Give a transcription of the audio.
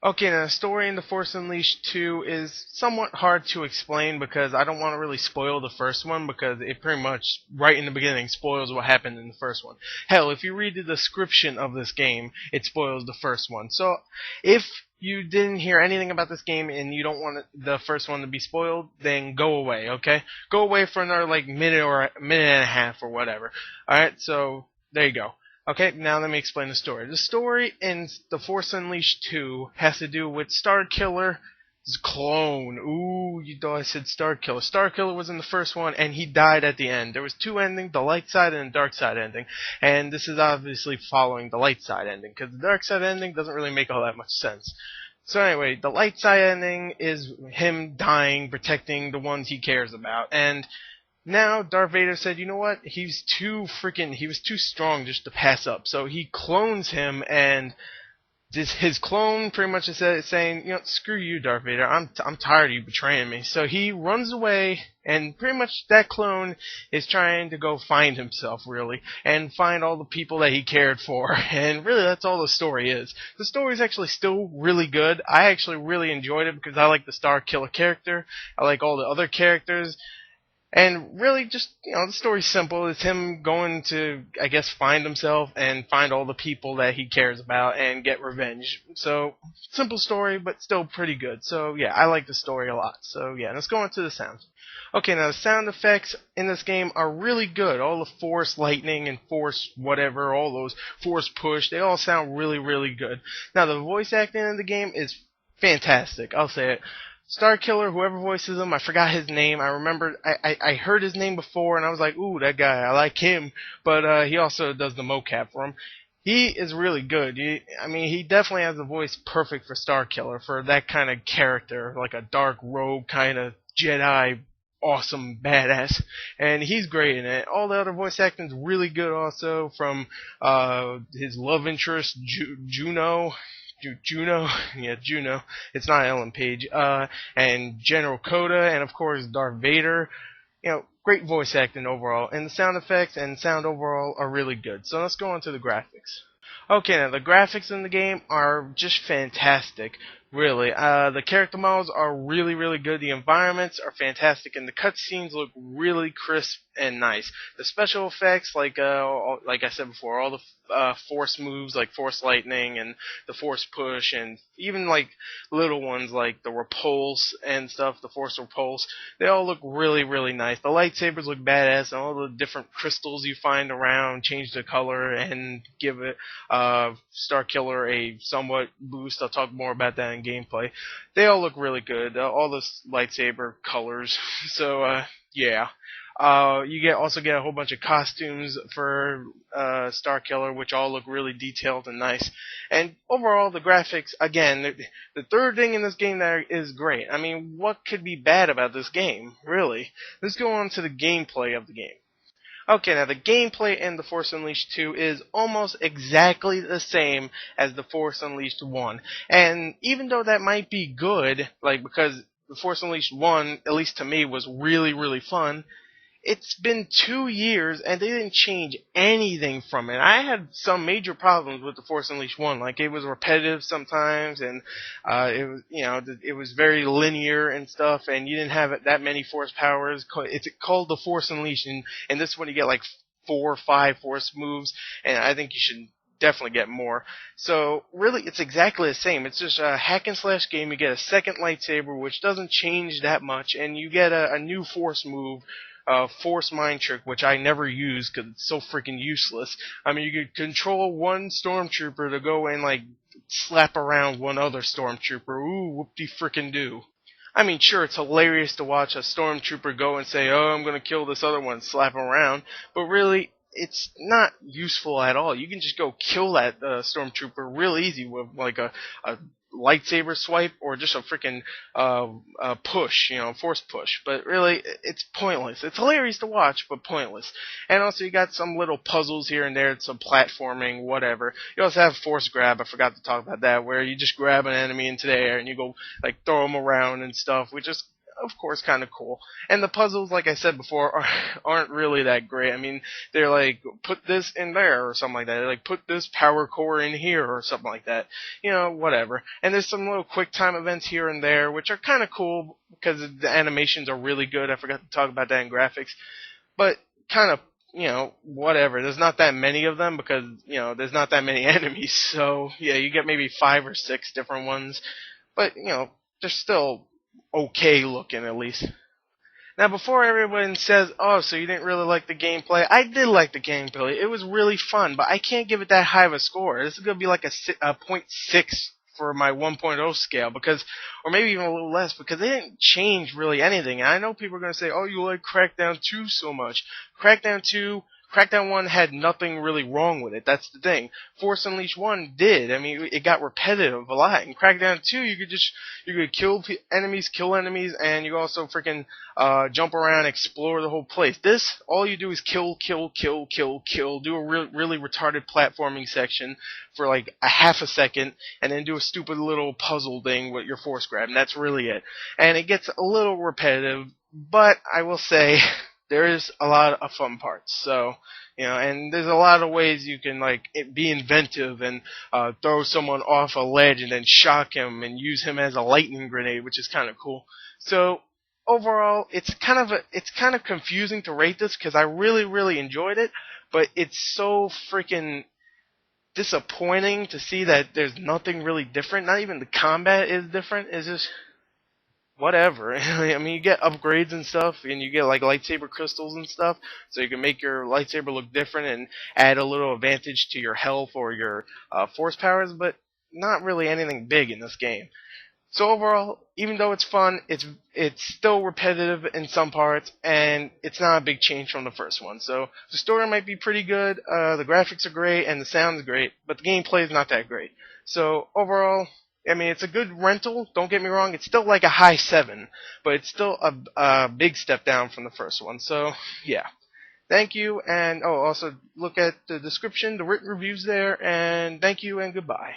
Okay, now the story in The Force Unleashed 2 is somewhat hard to explain because I don't want to really spoil the first one because it pretty much, right in the beginning, spoils what happened in the first one. Hell, if you read the description of this game, it spoils the first one. So, if you didn't hear anything about this game and you don't want the first one to be spoiled, then go away, okay? Go away for another, like, minute or a minute and a half or whatever. Alright, so, there you go. Okay, now let me explain the story. The story in The Force Unleashed 2 has to do with Starkiller's clone. Ooh, you thought I said Starkiller. Starkiller was in the first one, and he died at the end. There was two endings, the light side and the dark side ending. And this is obviously following the light side ending, because the dark side ending doesn't really make all that much sense. So anyway, the light side ending is him dying, protecting the ones he cares about. And now Darth Vader said, you know what? He was too strong just to pass up. So he clones him, and his clone pretty much is saying, you know, screw you, Darth Vader. I'm tired of you betraying me. So he runs away, and pretty much that clone is trying to go find himself, really, and find all the people that he cared for. And really, that's all the story is. The story is actually still really good. I actually really enjoyed it because I like the Starkiller character. I like all the other characters. And really, just, you know, the story's simple. It's him going to, I guess, find himself and find all the people that he cares about and get revenge. So, simple story, but still pretty good. So, yeah, I like the story a lot. So, yeah, let's go on to the sounds. Okay, now the sound effects in this game are really good. All the force lightning and force whatever, all those force push, they all sound really, really good. Now, the voice acting in the game is fantastic. I'll say it. Starkiller, whoever voices him, I forgot his name. I remember I heard his name before, and I was like, ooh, that guy, I like him. But he also does the mocap for him. He is really good. He definitely has the voice perfect for Starkiller, for that kind of character, like a dark rogue kind of Jedi, awesome badass. And he's great in it. All the other voice acting's really good also, from his love interest, Juno. Juno, yeah, Juno. It's not Ellen Page. And General Coda, and of course Darth Vader. You know, great voice acting overall, and the sound effects and sound overall are really good. So let's go on to the graphics. Okay, now the graphics in the game are just fantastic. Really, the character models are really, really good. The environments are fantastic, and the cutscenes look really crisp and nice. The special effects, like I said before, all the force moves like force lightning and the force push, and even like little ones like the repulse and stuff, the force repulse, they all look really, really nice. The lightsabers look badass, and all the different crystals you find around change the color and give it Starkiller a somewhat boost. I'll talk more about that in gameplay. They all look really good. All the lightsaber colors. So yeah. You also get a whole bunch of costumes for Starkiller, which all look really detailed and nice. And overall, the graphics, again, the third thing in this game there is great. I mean, what could be bad about this game, really? Let's go on to the gameplay of the game. Okay, now the gameplay in The Force Unleashed 2 is almost exactly the same as The Force Unleashed 1. And even though that might be good, like, because The Force Unleashed 1, at least to me, was really, really fun, it's been 2 years and they didn't change anything from it. I had some major problems with The Force Unleashed 1. Like, it was repetitive sometimes, and it was very linear and stuff, and you didn't have that many force powers. It's called The Force Unleashed, and this one you get like 4 or 5 force moves, and I think you should definitely get more. So really, it's exactly the same. It's just a hack and slash game. You get a second lightsaber, which doesn't change that much, and you get a new force move, Force Mind Trick, which I never use because it's so freaking useless. I mean, you could control one stormtrooper to go and, like, slap around one other stormtrooper. Ooh, whoop-de frickin' do. I mean, sure, it's hilarious to watch a stormtrooper go and say, oh, I'm gonna kill this other one, slap him around, but really, it's not useful at all. You can just go kill that stormtrooper real easy with, like, a lightsaber swipe or just a freaking push, force push. But really, it's pointless. It's hilarious to watch, but pointless. And also, you got some little puzzles here and there, some platforming, whatever. You also have force grab. I forgot to talk about that, where you just grab an enemy into the air and you go like throw them around and stuff, which is of course kind of cool. And the puzzles, like I said before, aren't really that great. I mean, they're like, put this in there or something like that. They're like, put this power core in here or something like that. You know, whatever. And there's some little quick time events here and there, which are kind of cool because the animations are really good. I forgot to talk about that in graphics. But kind of, you know, whatever. There's not that many of them because, you know, there's not that many enemies. So, yeah, you get maybe 5 or 6 different ones. But, you know, they're still okay looking at least. Now, before everyone says, oh, so you didn't really like the gameplay, I did like the gameplay. It was really fun, but I can't give it that high of a score. This is going to be like a 0.6 for my 1.0 scale, because, or maybe even a little less, because they didn't change really anything. And I know people are going to say, oh, you like Crackdown 2 so much. Crackdown 1 had nothing really wrong with it. That's the thing. Force Unleashed 1 did. I mean, it got repetitive a lot. In Crackdown 2, you could kill enemies, and you could also freaking jump around, explore the whole place. This, all you do is kill, do a really retarded platforming section for like a half a second, and then do a stupid little puzzle thing with your force grab, and that's really it. And it gets a little repetitive, but I will say, there is a lot of fun parts. So, you know, and there's a lot of ways you can like be inventive and throw someone off a ledge and then shock him and use him as a lightning grenade, which is kind of cool. So overall, it's kind of confusing to rate this because I really enjoyed it, but it's so freaking disappointing to see that there's nothing really different. Not even the combat is different. It's just whatever. I mean, you get upgrades and stuff, and you get like lightsaber crystals and stuff, so you can make your lightsaber look different and add a little advantage to your health or your force powers, but not really anything big in this game. So overall, even though it's fun, it's still repetitive in some parts, and it's not a big change from the first one. So the story might be pretty good, the graphics are great, and the sound is great, but the gameplay is not that great. So overall, I mean, it's a good rental, don't get me wrong, it's still like a high 7, but it's still a big step down from the first one, so, yeah. Thank you, and, also, look at the description, the written reviews there, and thank you and goodbye.